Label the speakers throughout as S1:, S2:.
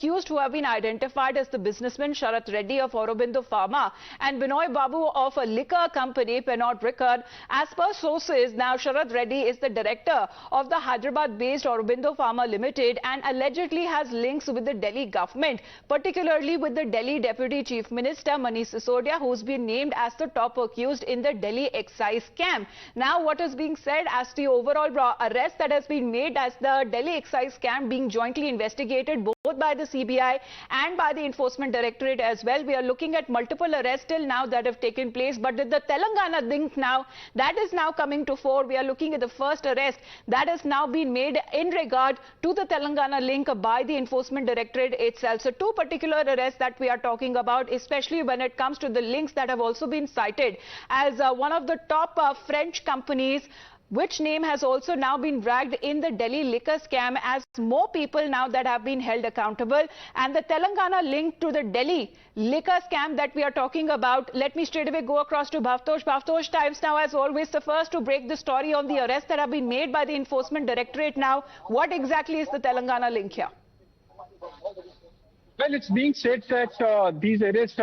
S1: accused who have been identified as the businessman Sharath Reddy of Aurobindo Pharma and Binoy Babu of a liquor company, Pernod Ricard. As per sources, now Sharath Reddy is the director of the Hyderabad-based Aurobindo Pharma Limited and allegedly has links with the Delhi government, particularly with the Delhi Deputy Chief Minister Manish Sisodia, who's been named as the top accused in the Delhi Excise scam. Now, what is being said as the overall arrest that has been made as the Delhi Excise scam being jointly investigated both by the CBI and by the Enforcement Directorate as well. We are looking at multiple arrests till now that have taken place, but with the Telangana link now, that is now coming to fore. We are looking at the first arrest that has now been made in regard to the Telangana link by the Enforcement Directorate itself. So two particular arrests that we are talking about, especially when it comes to the links that have also been cited as one of the top French companies, which name has also now been dragged in the Delhi liquor scam, as more people now that have been held accountable. And the Telangana link to the Delhi liquor scam that we are talking about, let me straight away go across to Bhavtosh. Bhavtosh, Times Now as always the first to break the story on the arrests that have been made by the Enforcement Directorate now. What exactly is the Telangana link here?
S2: Well, it's being said that these arrests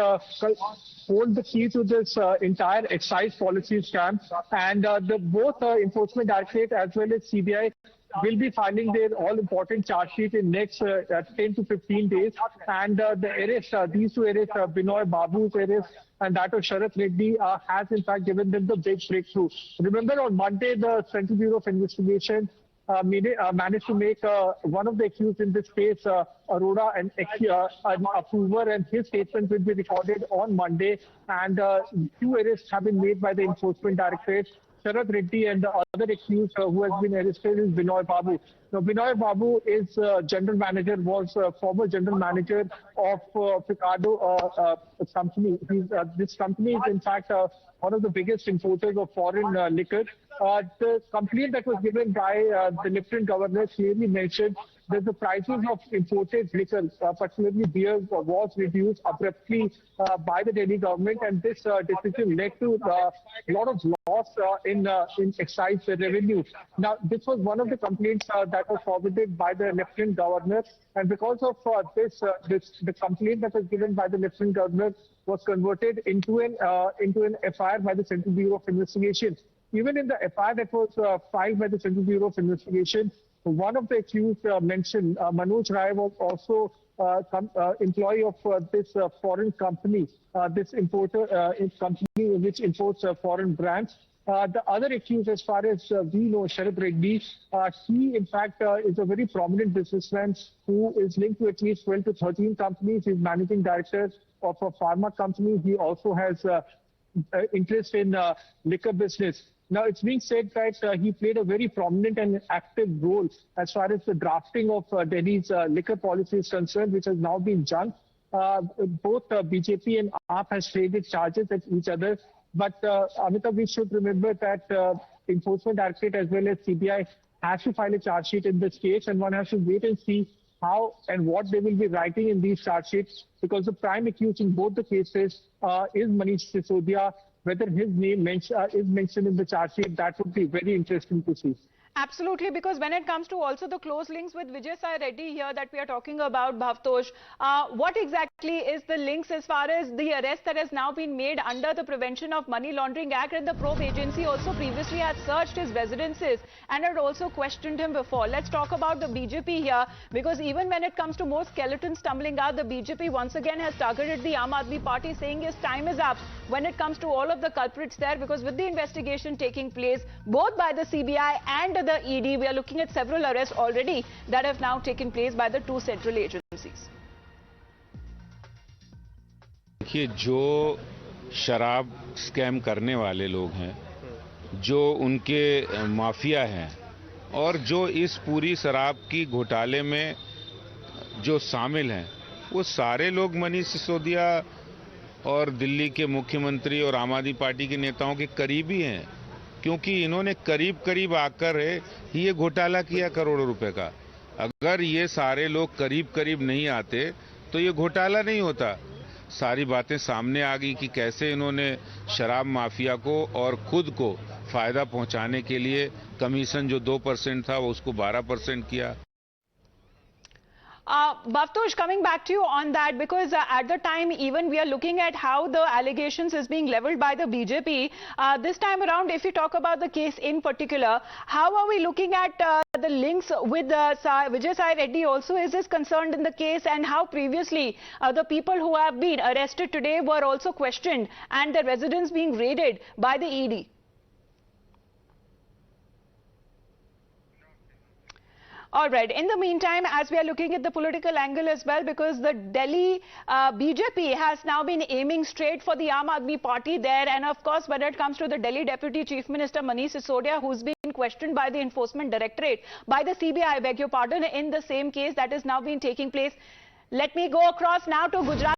S2: hold the key to this entire excise policy scam, and both Enforcement Directorate as well as CBI will be filing their all-important charge sheet in next 10 to 15 days. And the arrest, these two arrests, Binoy Babu's arrest and that of Sharath Reddy, has in fact given them the big breakthrough. Remember, on Monday, the Central Bureau of Investigation managed to make one of the accused in this case, Arora, an approver, and his statement will be recorded on Monday. And two arrests have been made by the Enforcement Directorate. Sharath Reddy and the other accused who has been arrested is Binoy Babu. Now, Binoy Babu is general manager, was former general manager of Ricardo company. This company is in fact one of the biggest importers of foreign liquor. The complaint that was given by the Lieutenant Governor clearly mentioned that the prices of imported liquor, particularly beer, was reduced abruptly by the Delhi government, and this decision led to a lot of loss in excise revenue. Now, this was one of the complaints that was forwarded by the Lieutenant Governor, and because of the complaint that was given by the Lieutenant Governor was converted into an FIR by the Central Bureau of Investigation. Even in the FIR that was filed by the Central Bureau of Investigation, one of the accused mentioned, Manoj Rai, was also employee of this foreign company, this importer company which imports foreign brands. The other accused, as far as we know, Sharath Reddy, he in fact is a very prominent businessman who is linked to at least 12 to 13 companies. He's managing director of a pharma company. He also has interest in liquor business. Now, it's being said that he played a very prominent and active role as far as the drafting of Delhi's liquor policy is concerned, which has now been junked. Both BJP and AAP has traded charges at each other. But Amitabh, we should remember that Enforcement Directorate as well as CBI has to file a charge sheet in this case, and one has to wait and see how and what they will be writing in these charge sheets, because the prime accused in both the cases is Manish Sisodia. Whether his name is mentioned in the charge sheet, that would be very interesting to see.
S1: Absolutely, because when it comes to also the close links with Vijay Sai Reddy here that we are talking about, Bhavtosh, what exactly is the links as far as the arrest that has now been made under the Prevention of Money Laundering Act, and the probe agency also previously had searched his residences and had also questioned him before. Let's talk about the BJP here, because even when it comes to more skeletons tumbling out, the BJP once again has targeted the Aam Aadmi Party, saying his time is up when it comes to all of the culprits there, because with the investigation taking place both by the CBI and the ED, we are looking at several arrests already that have now taken place by the two central agencies.
S3: देखिए, जो शराब scam करने वाले लोग हैं, जो उनके mafia हैं और जो इस पूरी शराब की घोटाले में जो शामिल हैं, वो सारे लोग मनीष सिसोदिया और दिल्ली के मुख्यमंत्री और आम आदमी पार्टी के नेताओं के करीबी हैं, क्योंकि इन्होंने करीब आकर ये घोटाला किया करोड़ों रुपए का। अगर ये सारे लोग करीब नहीं आते तो ये घोटाला नहीं होता। सारी बातें सामने आ गई कि कैसे इन्होंने शराब माफिया को और खुद को फायदा पहुंचाने के लिए कमीशन जो 2% था वो उसको 12% किया।
S1: Bhavtosh, coming back to you on that, because at the time even we are looking at how the allegations is being leveled by the BJP. This time around, if you talk about the case in particular, how are we looking at the links with Vijay Sai Reddy also is this concerned in the case, and how previously the people who have been arrested today were also questioned and their residence being raided by the ED? All right. In the meantime, as we are looking at the political angle as well, because the Delhi BJP has now been aiming straight for the Aam Aadmi Party there. And of course, when it comes to the Delhi Deputy Chief Minister Manish Sisodia, who's been questioned by the Enforcement Directorate, by the CBI, I beg your pardon, in the same case that is now been taking place. Let me go across now to Gujarat.